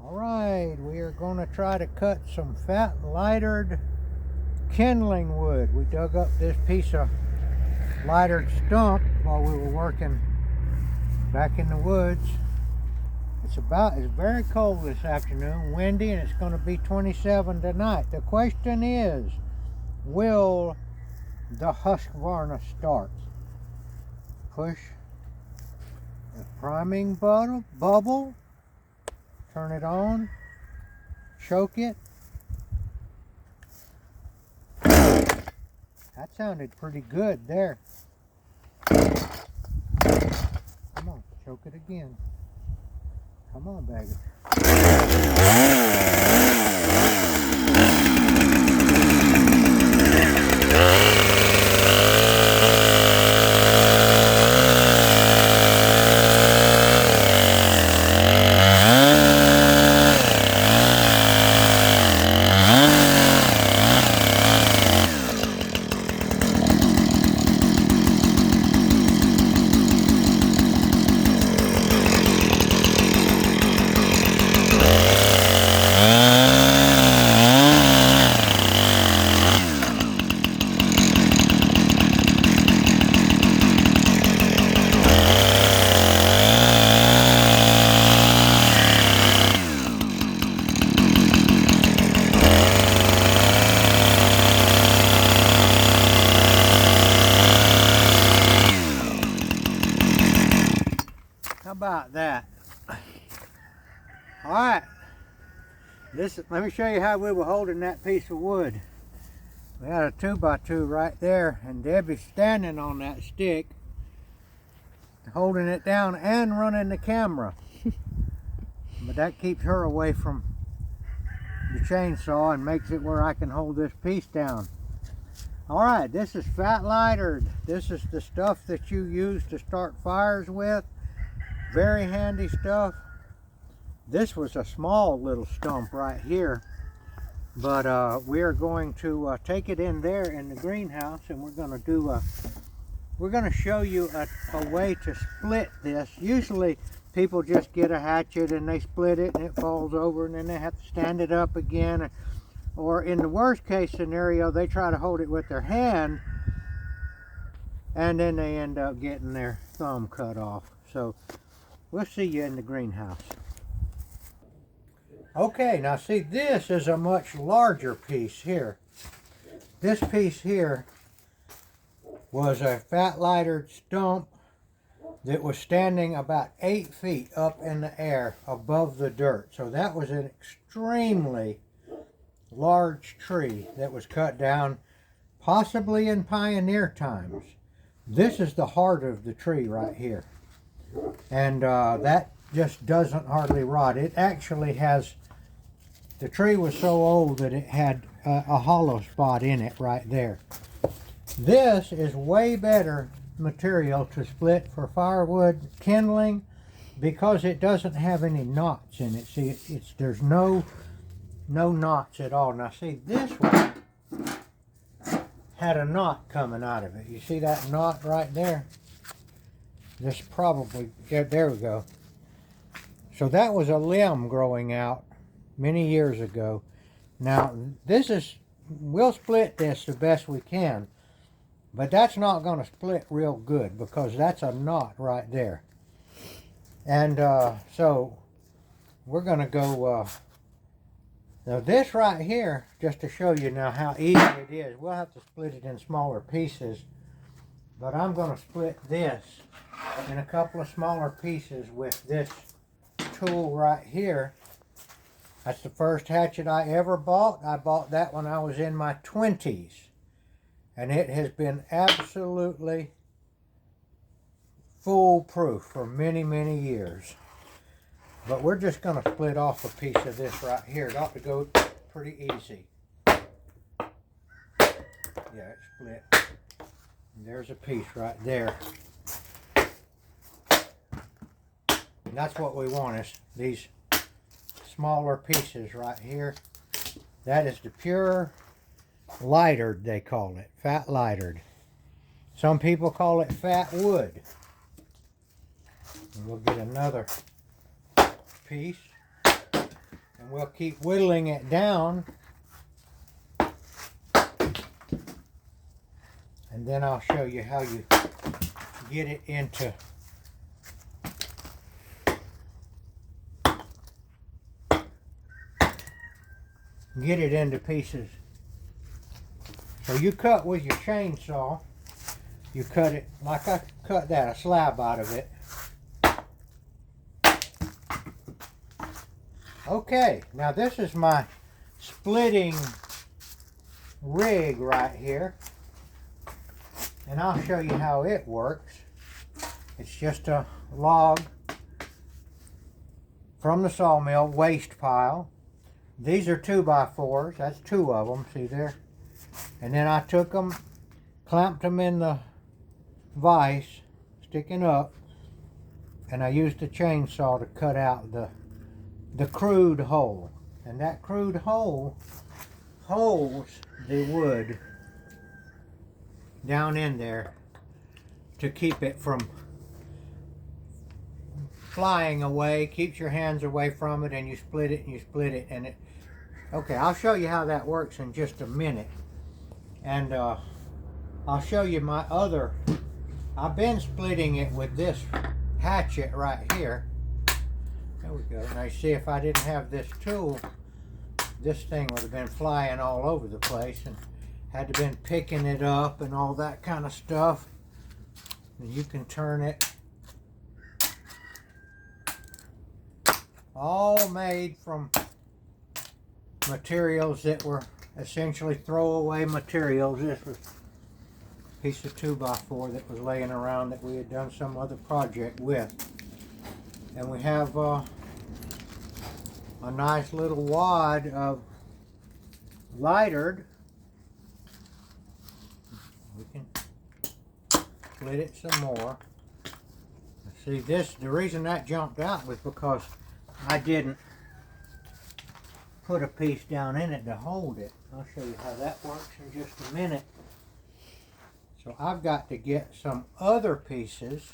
Alright, we are going to try to cut some fat lightered kindling wood. We dug up this piece of lightered stump while we were working back in the woods. It's very cold this afternoon, windy, and it's going to be 27 tonight. The question is, will the Husqvarna start? Push the priming bubble, turn it on, choke it. That sounded pretty good there. Come on, choke it again. Come on, baby. How about that? All right, let me show you how we were holding that piece of wood. We had a 2x2 right there, and Debbie's standing on that stick, holding it down and running the camera. But that keeps her away from the chainsaw and makes it where I can hold this piece down. All right, this is fat lightered. This is the stuff that you use to start fires with. Very handy stuff. This was a small little stump right here, but we are going to take it in there in the greenhouse, and we're going to show you a way to split this. Usually people just get a hatchet and they split it and it falls over, and then they have to stand it up again, or in the worst case scenario they try to hold it with their hand and then they end up getting their thumb cut off. So we'll see you in the greenhouse. Okay, now see, this is a much larger piece here. This piece here was a fat lightered stump that was standing about 8 feet up in the air above the dirt. So that was an extremely large tree that was cut down, possibly in pioneer times. This is the heart of the tree right here. And that just doesn't hardly rot. It actually has, the tree was so old that it had a hollow spot in it right there. This is way better material to split for firewood kindling because it doesn't have any knots in it. See, there's no knots at all. Now see, this one had a knot coming out of it. You see that knot right there? This probably, there we go. So that was a limb growing out many years ago. Now we'll split this the best we can, but that's not going to split real good because that's a knot right there. And so we're going to go, now this right here, just to show you now how easy it is, we'll have to split it in smaller pieces, but I'm going to split this in a couple of smaller pieces with this tool right here. That's the first hatchet I ever bought. I bought that when I was in my 20s, and it has been absolutely foolproof for many, many years. But we're just going to split off a piece of this right here. It ought to go pretty easy. Yeah, it's split. And there's a piece right there. And that's what we want, is these smaller pieces right here. That is the pure lightered, they call it. Fat lightered. Some people call it fat wood. And we'll get another piece. And we'll keep whittling it down. And then I'll show you how you get it into pieces. So you cut with your chainsaw. You cut it like I cut that, a slab out of it. Okay, now this is my splitting rig right here. And I'll show you how it works. It's just a log from the sawmill waste pile. These are 2x4s. That's 2 of them. See there? And then I took them, clamped them in the vise, sticking up, and I used a chainsaw to cut out the crude hole. And that crude hole holds the wood down in there to keep it from flying away. Keeps your hands away from it, and you split it and you split it, and it. Okay, I'll show you how that works in just a minute. And I'll show you my other. I've been splitting it with this hatchet right here. There we go. Now you see, if I didn't have this tool, this thing would have been flying all over the place and had to been picking it up and all that kind of stuff. And you can turn it. All made from materials that were essentially throwaway materials. This was a piece of 2x4 that was laying around that we had done some other project with. And we have a nice little wad of lightered. We can split it some more. See, this, the reason that jumped out was because I didn't put a piece down in it to hold it. I'll show you how that works in just a minute. So I've got to get some other pieces,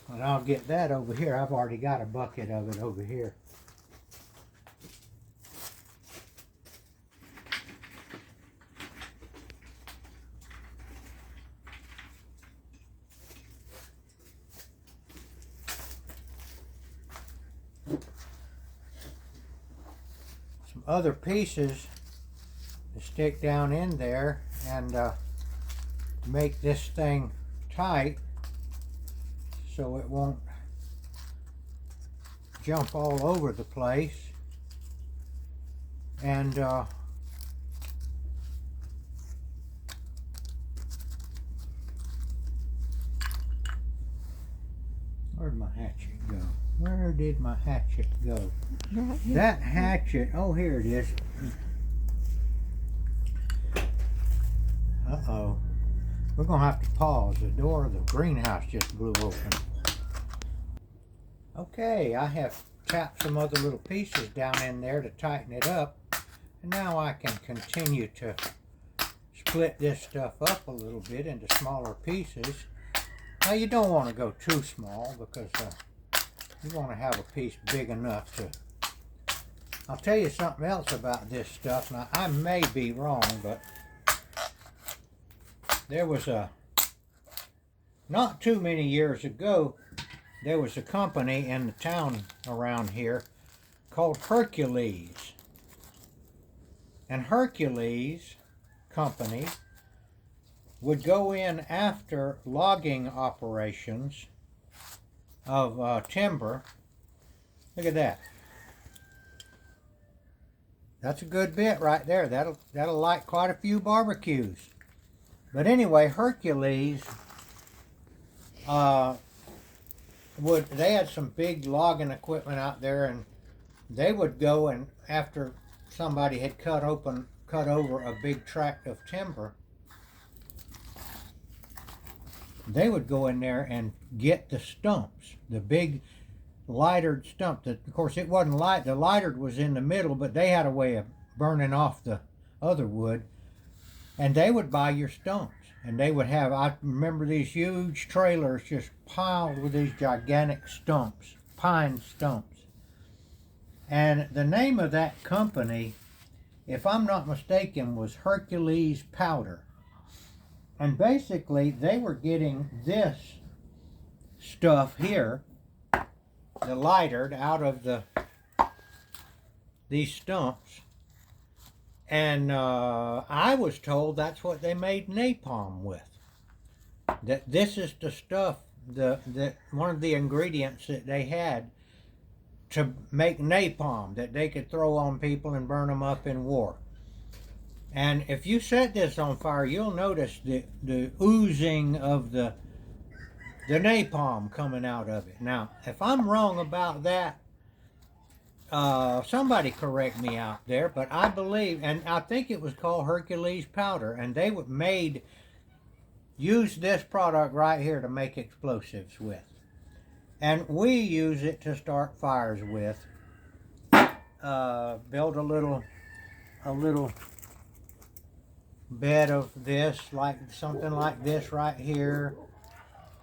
and I'll get that over here. I've already got a bucket of it over here. Some other pieces to stick down in there and make this thing tight so it won't jump all over the place. And where'd my hatchet go? Where did my hatchet go? That hatchet, oh, here it is. Uh-oh. We're going to have to pause. The door of the greenhouse just blew open. Okay, I have tapped some other little pieces down in there to tighten it up. And now I can continue to split this stuff up a little bit into smaller pieces. Now you don't want to go too small because you want to have a piece big enough to... I'll tell you something else about this stuff. Now I may be wrong, but there was not too many years ago, there was a company in the town around here called Hercules. And Hercules Company would go in after logging operations of timber. Look at that. That's a good bit right there. That'll light quite a few barbecues. But anyway, Hercules they had some big logging equipment out there, and they would go, and after somebody had cut over a big tract of timber, they would go in there and get the stumps, the big lightered stump. That, of course, it wasn't light. The lightered was in the middle, but they had a way of burning off the other wood. And they would buy your stumps. And they would have, I remember these huge trailers just piled with these gigantic stumps. pine stumps. And the name of that company, if I'm not mistaken, was Hercules Powder. And basically they were getting this stuff here, the lightered, out of these stumps. And I was told that's what they made napalm with. That this is the stuff, one of the ingredients that they had to make napalm that they could throw on people and burn them up in war. And if you set this on fire, you'll notice the oozing of the napalm coming out of it. Now, if I'm wrong about that, somebody correct me out there, but I believe, and I think it was called Hercules Powder, and they used this product right here to make explosives with. And we use it to start fires with. Build a little bed of this, like something like this right here.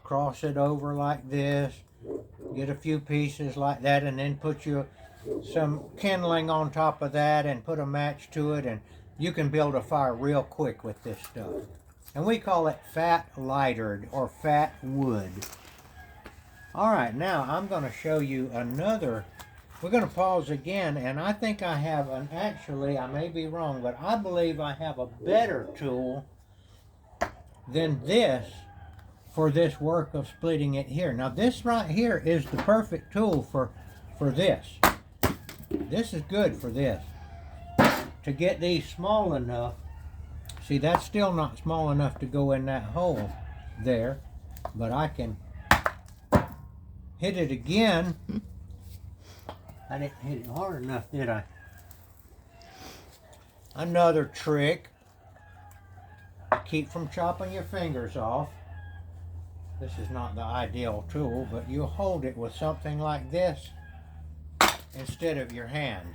Cross it over like this. Get a few pieces like that, and then put some kindling on top of that and put a match to it, and you can build a fire real quick with this stuff. And we call it fat lightered or fat wood. Alright, now I'm going to show you another. We're going to pause again, and I think I have actually, I may be wrong, but I believe I have a better tool than this for this work of splitting it here. Now this right here is the perfect tool for this. This is good for this. To get these small enough. See, that's still not small enough to go in that hole there, but I can hit it again. I didn't hit it hard enough, did I? Another trick. Keep from chopping your fingers off. This is not the ideal tool, but you'll hold it with something like this instead of your hand.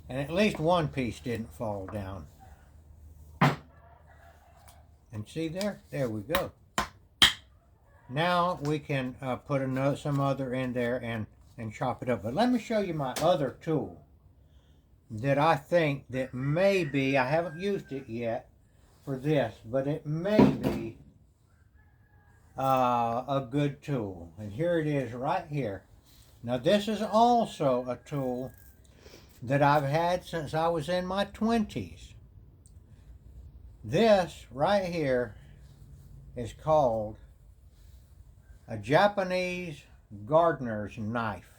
And at least one piece didn't fall down. And see there? There we go. Now we can put some other in there and chop it up. But let me show you my other tool that I think that may be, I haven't used it yet for this, but it may be a good tool. And here it is right here. Now this is also a tool that I've had since I was in my 20s. This right here is called a Japanese gardener's knife.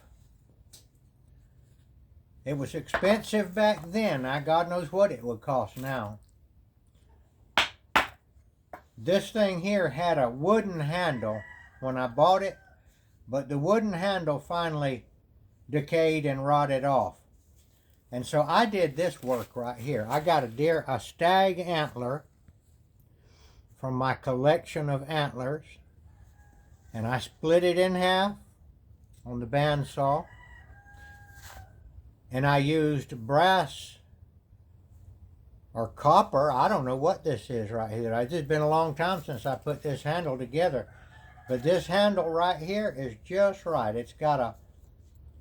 It was expensive back then. God knows what it would cost now. This thing here had a wooden handle when I bought it, but the wooden handle finally decayed and rotted off. And so I did this work right here. I got a stag antler from my collection of antlers, and I split it in half on the bandsaw, and I used brass or copper. I don't know what this is right here. It's just been a long time since I put this handle together, but this handle right here is just right. It's got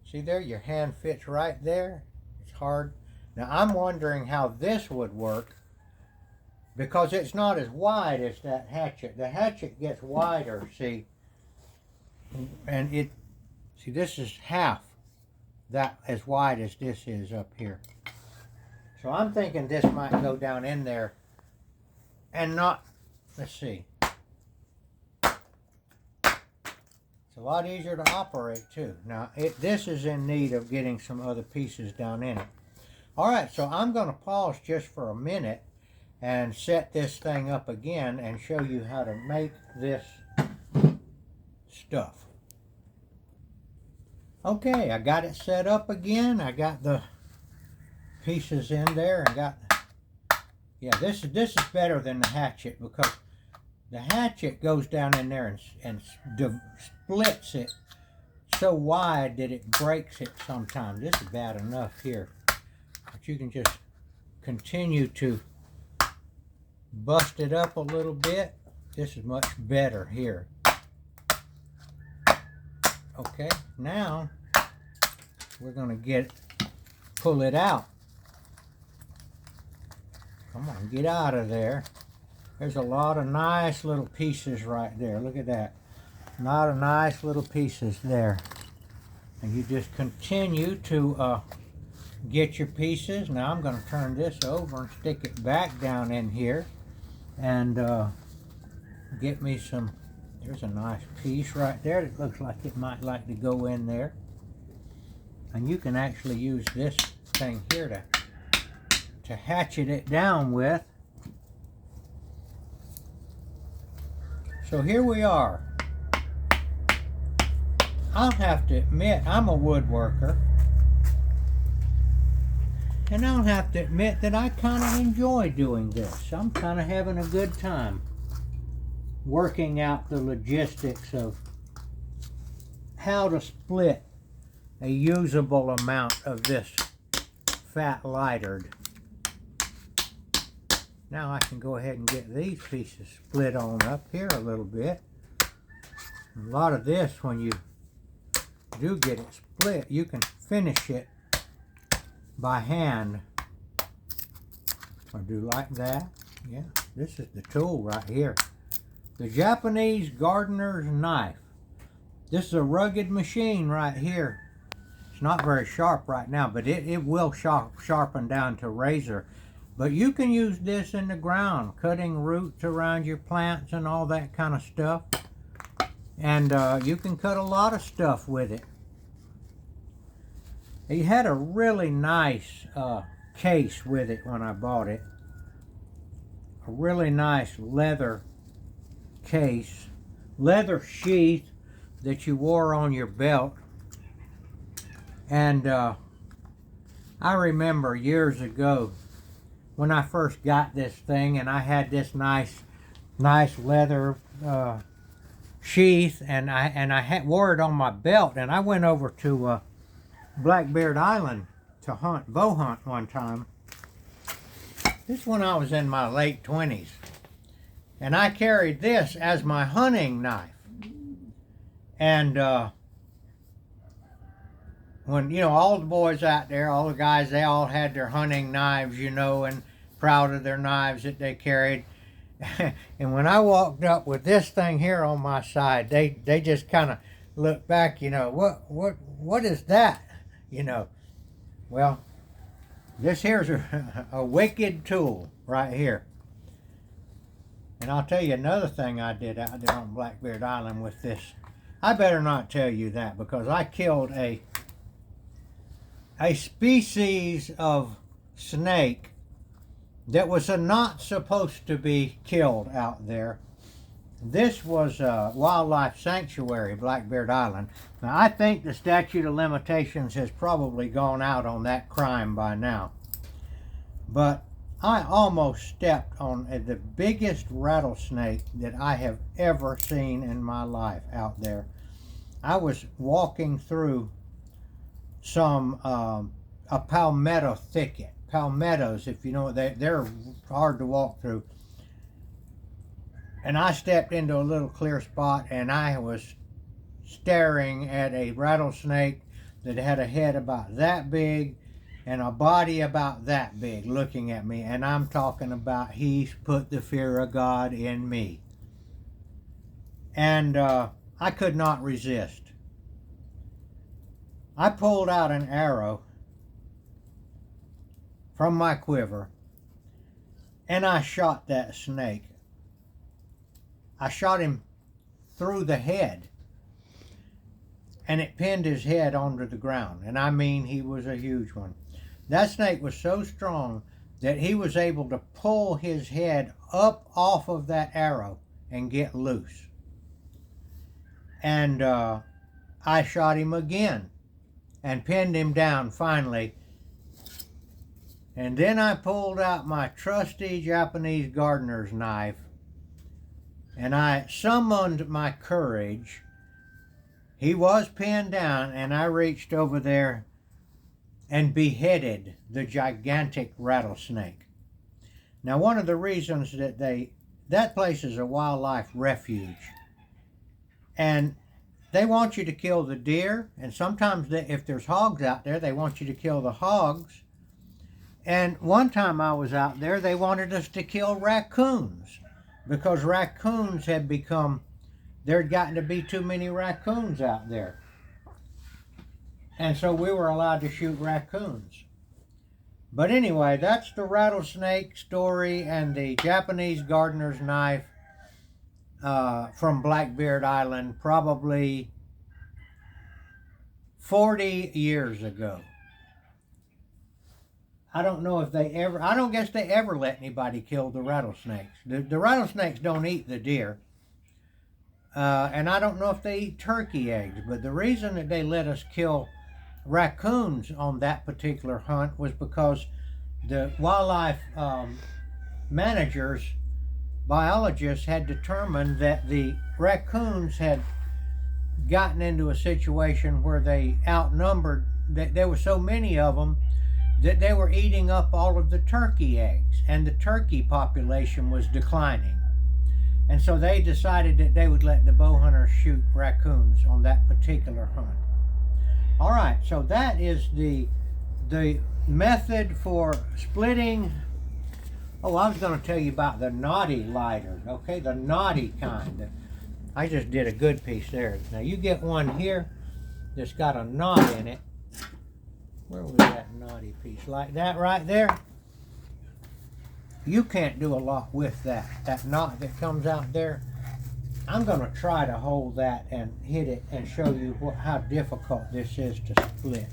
see there, your hand fits right there. It's hard. Now I'm wondering how this would work, because it's not as wide as that hatchet. The hatchet gets wider, see, and see, this is half that as wide as this is up here. So I'm thinking this might go down in there and not, let's see. It's a lot easier to operate too. Now this is in need of getting some other pieces down in it. Alright, so I'm going to pause just for a minute and set this thing up again and show you how to make this stuff. Okay, I got it set up again. I got the pieces in there and yeah, this is better than the hatchet, because the hatchet goes down in there and splits it so wide that it breaks it sometimes. This is bad enough here, but you can just continue to bust it up a little bit. This is much better here. Okay, now we're going to pull it out. Come on, get out of there. There's a lot of nice little pieces right there. Look at that. A lot of nice little pieces there. And you just continue to get your pieces. Now I'm going to turn this over and stick it back down in here and get me some. There's a nice piece right there that looks like it might like to go in there. And you can actually use this thing here to hatchet it down with. So here we are. I'll have to admit, I'm a woodworker. And I'll have to admit that I kind of enjoy doing this. I'm kind of having a good time working out the logistics of how to split a usable amount of this fat lightard. Now I can go ahead and get these pieces split on up here a little bit. A lot of this, when you do get it split, you can finish it by hand, or do like that. Yeah, this is the tool right here. The Japanese gardener's knife. This is a rugged machine right here. It's not very sharp right now, but it will sharpen down to razor. But you can use this in the ground, cutting roots around your plants and all that kind of stuff. And you can cut a lot of stuff with it. It had a really nice case with it when I bought it. A really nice leather case, leather sheath that you wore on your belt. And I remember years ago when I first got this thing, and I had this nice leather sheath, and I wore it on my belt, and I went over to Blackbeard Island to bow hunt one time. This when I was in my late 20s. And I carried this as my hunting knife. And when, you know, all the boys out there, all the guys, they all had their hunting knives, you know, and proud of their knives that they carried. And when I walked up with this thing here on my side, they just kind of looked back, you know, what is that? You know, well, this here's a wicked tool right here. And I'll tell you another thing I did out there on Blackbeard Island with this. I better not tell you that, because I killed a species of snake that was not supposed to be killed out there. This was a wildlife sanctuary, Blackbeard Island. Now, I think the statute of limitations has probably gone out on that crime by now. But I almost stepped on the biggest rattlesnake that I have ever seen in my life out there. I was walking through a palmetto thicket. Palmettos, if you know, they're hard to walk through. And I stepped into a little clear spot, and I was staring at a rattlesnake that had a head about that big and a body about that big looking at me. And I'm talking about, he's put the fear of God in me. And I could not resist. I pulled out an arrow from my quiver, and I shot that snake. I shot him through the head, and it pinned his head onto the ground. And I mean, he was a huge one. That snake was so strong that he was able to pull his head up off of that arrow and get loose. And I shot him again and pinned him down finally. And then I pulled out my trusty Japanese gardener's knife, and I summoned my courage. He was pinned down, and I reached over there and beheaded the gigantic rattlesnake. Now, one of the reasons that place is a wildlife refuge, and they want you to kill the deer, and sometimes if there's hogs out there, they want you to kill the hogs. And one time I was out there, they wanted us to kill raccoons because raccoons had become, there'd gotten to be too many raccoons out there. And so we were allowed to shoot raccoons. But anyway, that's the rattlesnake story and the Japanese gardener's knife from Blackbeard Island, probably 40 years ago. I don't know if I don't guess they ever let anybody kill the rattlesnakes. The rattlesnakes don't eat the deer. And I don't know if they eat turkey eggs, but the reason that they let us kill raccoons on that particular hunt was because the wildlife managers, biologists had determined that the raccoons had gotten into a situation where they outnumbered, that there were so many of them that they were eating up all of the turkey eggs, and the turkey population was declining. And so they decided that they would let the bow hunters shoot raccoons on that particular hunt. All right, so that is the method for splitting. Oh, I was going to tell you about the knotty lighter, okay, the knotty kind. I just did a good piece there. Now you get one here that's got a knot in it. Where was that knotty piece? Like that right there. You can't do a lot with that knot that comes out there. I'm going to try to hold that and hit it and show you how difficult this is to split.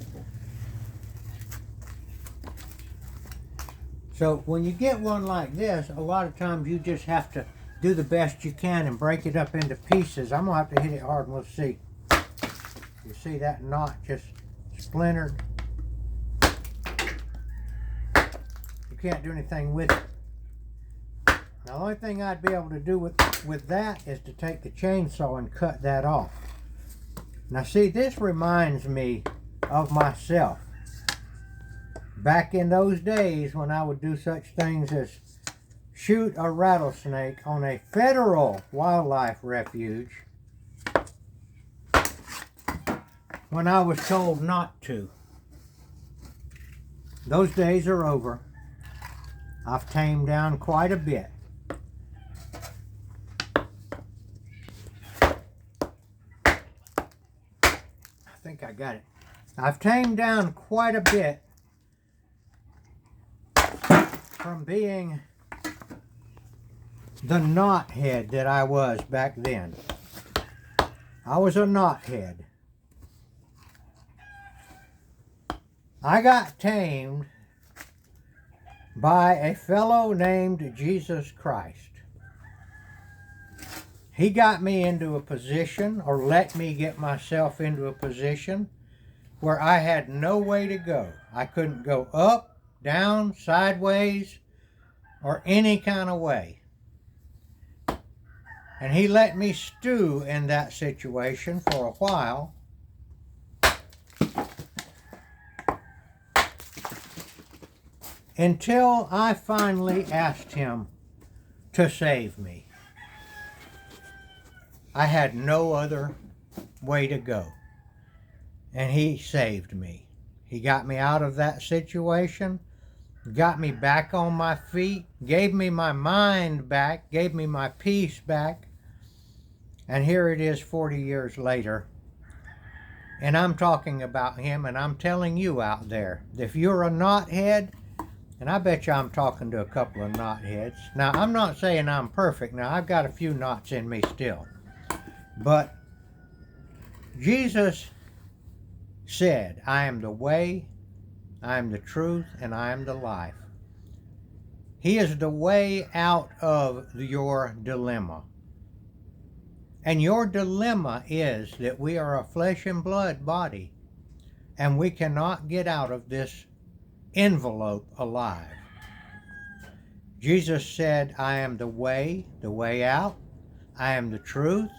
So when you get one like this, a lot of times you just have to do the best you can and break it up into pieces. I'm going to have to hit it hard and we'll see. You see that knot just splintered? You can't do anything with it. Now, the only thing I'd be able to do with that is to take the chainsaw and cut that off. Now see, this reminds me of myself. Back in those days when I would do such things as shoot a rattlesnake on a federal wildlife refuge when I was told not to. Those days are over. I've tamed down quite a bit. I think I got it. I've tamed down quite a bit from being the knothead that I was back then. I was a knothead. I got tamed by a fellow named Jesus Christ. He got me into a position, or let me get myself into a position, where I had no way to go. I couldn't go up, down, sideways, or any kind of way. And he let me stew in that situation for a while. Until I finally asked him to save me. I had no other way to go. And he saved me. He got me out of that situation, got me back on my feet, gave me my mind back, gave me my peace back. And here it is 40 years later. And I'm talking about him, and I'm telling you out there, if you're a knothead, and I bet you I'm talking to a couple of knotheads. Now, I'm not saying I'm perfect. Now, I've got a few knots in me still. But Jesus said, I am the way, I am the truth, and I am the life. He is the way out of your dilemma. And your dilemma is that we are a flesh and blood body, and we cannot get out of this envelope alive. Jesus said, I am the way out, I am the truth,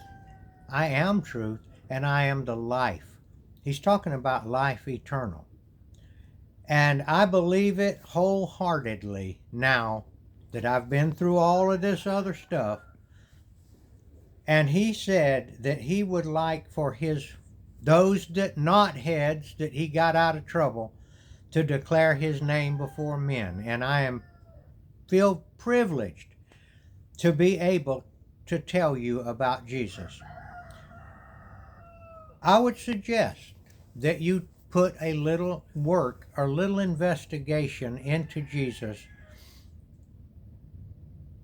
I am truth, and I am the life. He's talking about life eternal. And I believe it wholeheartedly now that I've been through all of this other stuff, And he said that he would like for those that not heads that he got out of trouble to declare his name before men. And feel privileged to be able to tell you about Jesus. I would suggest that you put a little work or little investigation into Jesus.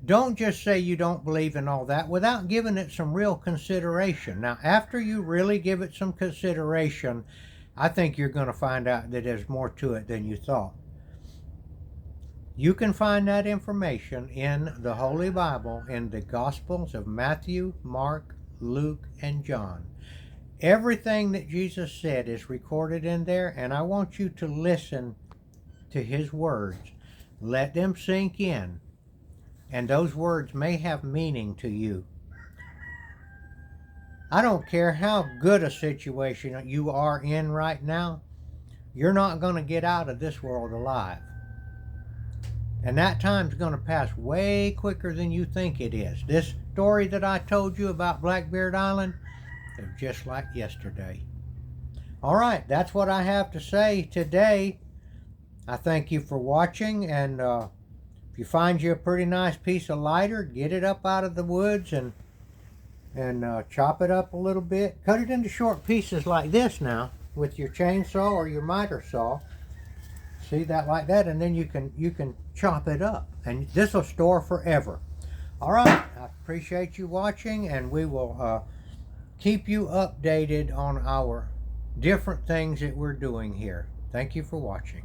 Don't just say you don't believe in all that without giving it some real consideration. Now, after you really give it some consideration, I think you're going to find out that there's more to it than you thought. You can find that information in the Holy Bible in the Gospels of Matthew, Mark, Luke, and John. Everything that Jesus said is recorded in there, and I want you to listen to his words. Let them sink in, and those words may have meaning to you. I don't care how good a situation you are in right now, you're not going to get out of this world alive. And that time's going to pass way quicker than you think it is. This story that I told you about Blackbeard Island is just like yesterday. All right, that's what I have to say today. I thank you for watching, and if you find you a pretty nice piece of lighter, get it up out of the woods and chop it up a little bit. Cut it into short pieces like this now with your chainsaw or your miter saw. See that like that, and then you can chop it up, and this will store forever. All right, I appreciate you watching, and we will keep you updated on our different things that we're doing here. Thank you for watching.